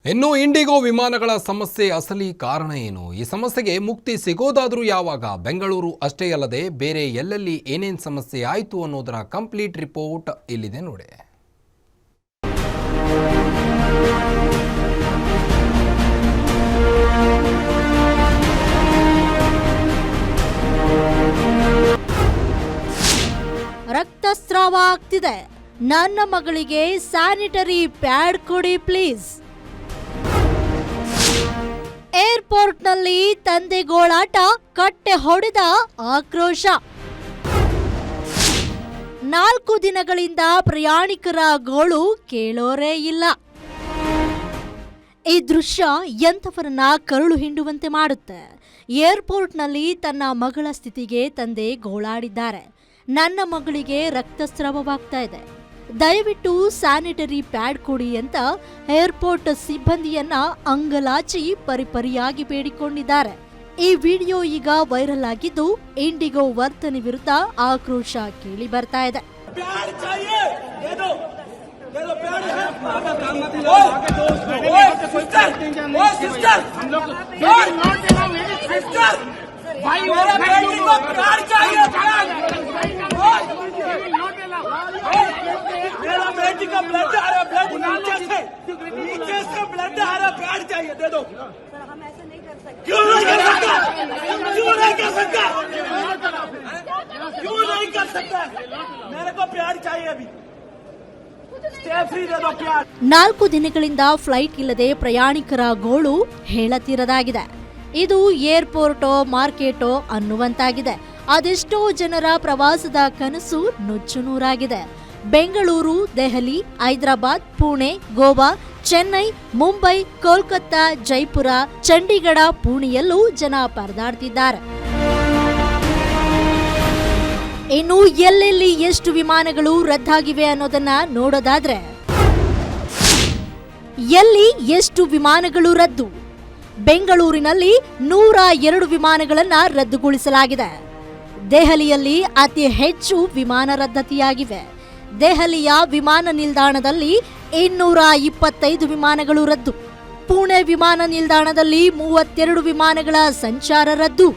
ಇನ್ನು ಇಂಡಿಗೋ ವಿಮಾನಗಳ ಸಮಸ್ಯೆ ಅಸಲಿ ಕಾರಣ ಏನು? ಈ ಸಮಸ್ಯೆಗೆ ಮುಕ್ತಿ ಸಿಗೋದಾದರೂ ಯಾವಾಗ? ಬೆಂಗಳೂರು ಅಷ್ಟೇ ಅಲ್ಲದೆ ಬೇರೆ ಎಲ್ಲೆಲ್ಲಿ ಏನೇನು ಸಮಸ್ಯೆ ಆಯಿತು ಅನ್ನೋದರ ಕಂಪ್ಲೀಟ್ ರಿಪೋರ್ಟ್ ಇಲ್ಲಿದೆ ನೋಡಿ. ರಕ್ತಸ್ರಾವ ಆಗ್ತಿದೆ, ನನ್ನ ಮಗಳಿಗೆ ಸ್ಯಾನಿಟರಿ ಪ್ಯಾಡ್ ಕೊಡಿ ಪ್ಲೀಸ್. ಏರ್ಪೋರ್ಟ್ನಲ್ಲಿ ತಂದೆ ಗೋಳಾಟ, ಕಟ್ಟೆ ಹೊಡೆದ ಆಕ್ರೋಶ. 4 ದಿನಗಳಿಂದ ಪ್ರಯಾಣಿಕರ ಗೋಳು ಕೇಳೋರೇ ಇಲ್ಲ. ಈ ದೃಶ್ಯ ಎಂಥವರನ್ನ ಕರುಳು ಹಿಂಡುವಂತೆ ಮಾಡುತ್ತೆ. ಏರ್ಪೋರ್ಟ್ನಲ್ಲಿ ತನ್ನ ಮಗಳ ಸ್ಥಿತಿಗೆ ತಂದೆ ಗೋಳಾಡಿದ್ದಾರೆ. ನನ್ನ ಮಗಳಿಗೆ ರಕ್ತಸ್ರಾವವಾಗ್ತಾ ಇದೆ, ದಯವಿಟ್ಟು ಸ್ಯಾನಿಟರಿ ಪ್ಯಾಡ್ ಕೊಡಿ ಅಂತ ಏರ್ಪೋರ್ಟ್ ಸಿಬ್ಬಂದಿಯನ್ನ ಅಂಗಲಾಚಿ ಪರಿಪರಿಯಾಗಿ ಬೇಡಿಕೊಂಡಿದ್ದಾರೆ. ಈ ವಿಡಿಯೋ ಈಗ ವೈರಲ್ ಆಗಿದ್ದು ಇಂಡಿಗೋ ವರ್ತನೆ ವಿರುದ್ಧ ಆಕ್ರೋಶ ಕೇಳಿ ಬರ್ತಾ ಇದೆ. मेरा बेटी का ब्लड आ रहा, ब्लड नीचे से ब्लड आ रहा, प्यार चाहिए, दे दो। हम ऐसे नहीं कर सकते। क्यों नहीं कर सकता? क्यों नहीं कर सकता? क्यों नहीं कर सकता? मेरे को प्यार चाहिए अभी। स्टे फ्री दे दो प्यार। 4 ದಿನಗಳಿಂದ ಫ್ಲೈಟ್ ಇಲ್ಲದೆ ಪ್ರಯಾಣಿಕರ ಗೋಳು ಹೇಳತೀರದಾಗಿದೆ. ಇದು ಏರ್ಪೋರ್ಟೋ ಮಾರ್ಕೆಟೋ ಅನ್ನುವಂತಾಗಿದೆ. ಅದೆಷ್ಟೋ ಜನರ ಪ್ರವಾಸದ ಕನಸು ನುಚ್ಚುನೂರಾಗಿದೆ. ಬೆಂಗಳೂರು, ದೆಹಲಿ, ಹೈದರಾಬಾದ್, ಪುಣೆ, ಗೋವಾ, ಚೆನ್ನೈ, ಮುಂಬೈ, ಕೋಲ್ಕತ್ತಾ, ಜೈಪುರ, ಚಂಡೀಗಢ, ಪುಣೆಯಲ್ಲೂ ಜನ ಪರದಾಡ್ತಿದ್ದಾರೆ. ಇನ್ನು ಎಲ್ಲೆಲ್ಲಿ ಎಷ್ಟು ವಿಮಾನಗಳು ರದ್ದಾಗಿವೆ ಅನ್ನೋದನ್ನ ನೋಡೋದಾದ್ರೆ, ಎಲ್ಲಿ ಎಷ್ಟು ವಿಮಾನಗಳು ರದ್ದು? ಬೆಂಗಳೂರಿನಲ್ಲಿ 102 ವಿಮಾನಗಳನ್ನ ರದ್ದುಗೊಳಿಸಲಾಗಿದೆ. ದೆಹಲಿಯಲ್ಲಿ ಅತಿ ಹೆಚ್ಚು ವಿಮಾನ ರದ್ದತಿಯಾಗಿವೆ. ದೆಹಲಿಯ ವಿಮಾನ ನಿಲ್ದಾಣದಲ್ಲಿ 225 ವಿಮಾನಗಳು ರದ್ದು. ಪುಣೆ ವಿಮಾನ ನಿಲ್ದಾಣದಲ್ಲಿ 32 ವಿಮಾನಗಳ ಸಂಚಾರ ರದ್ದು.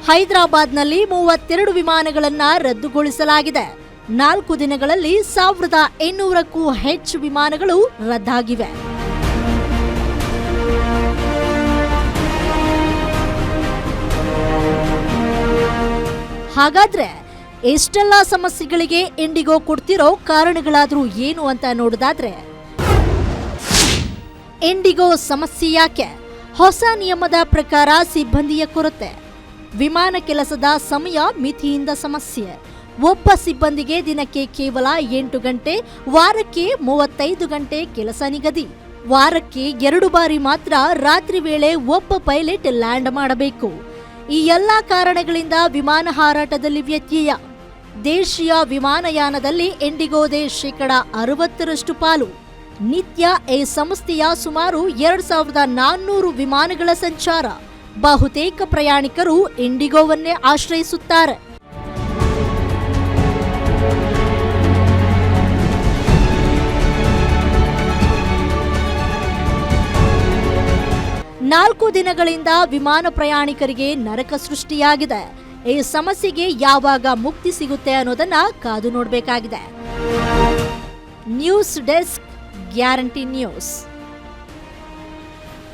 ಹೈದರಾಬಾದ್ನಲ್ಲಿ 32 ವಿಮಾನಗಳನ್ನ ರದ್ದುಗೊಳಿಸಲಾಗಿದೆ. 4 ದಿನಗಳಲ್ಲಿ 1800ಕ್ಕೂ ಹೆಚ್ಚು ವಿಮಾನಗಳು ರದ್ದಾಗಿವೆ. ಹಾಗಾದ್ರೆ ಎಷ್ಟೆಲ್ಲ ಸಮಸ್ಯೆಗಳಿಗೆ ಇಂಡಿಗೋ ಕೊಡ್ತಿರೋ ಕಾರಣಗಳಾದ್ರೂ ಏನು ಅಂತ ನೋಡೋದಾದ್ರೆ, ಇಂಡಿಗೋ ಸಮಸ್ಯೆ ಯಾಕೆ? ಹೊಸ ನಿಯಮದ ಪ್ರಕಾರ ಸಿಬ್ಬಂದಿಯ ಕೊರತೆ, ವಿಮಾನ ಕೆಲಸದ ಸಮಯ ಮಿತಿಯಿಂದ ಸಮಸ್ಯೆ, ಒಬ್ಬ ಸಿಬ್ಬಂದಿಗೆ ದಿನಕ್ಕೆ ಕೇವಲ 8 ಗಂಟೆ, ವಾರಕ್ಕೆ 35 ಗಂಟೆ ಕೆಲಸ ನಿಗದಿ, ವಾರಕ್ಕೆ 2 ಬಾರಿ ಮಾತ್ರ ರಾತ್ರಿ ವೇಳೆ ಒಬ್ಬ ಪೈಲಟ್ ಲ್ಯಾಂಡ್ ಮಾಡಬೇಕು. ಈ ಎಲ್ಲಾ ಕಾರಣಗಳಿಂದ ವಿಮಾನ ಹಾರಾಟದಲ್ಲಿ ವ್ಯತ್ಯಯ. ದೇಶೀಯ ವಿಮಾನಯಾನದಲ್ಲಿ ಇಂಡಿಗೋದೇ 60% ಪಾಲು. ನಿತ್ಯ ಈ ಸಂಸ್ಥೆಯ ಸುಮಾರು 2400 ವಿಮಾನಗಳ ಸಂಚಾರ. ಬಹುತೇಕ ಪ್ರಯಾಣಿಕರು ಇಂಡಿಗೋವನ್ನೇ ಆಶ್ರಯಿಸುತ್ತಾರೆ. ನಾಲ್ಕು ದಿನಗಳಿಂದ ವಿಮಾನ ಪ್ರಯಾಣಿಕರಿಗೆ ನರಕ ಸೃಷ್ಟಿಯಾಗಿದೆ. ಈ ಸಮಸ್ಯೆಗೆ ಯಾವಾಗ ಮುಕ್ತಿ ಸಿಗುತ್ತೆ ಅನ್ನೋದನ್ನ ಕಾದು ನೋಡಬೇಕಾಗಿದೆ. News desk, guarantee news.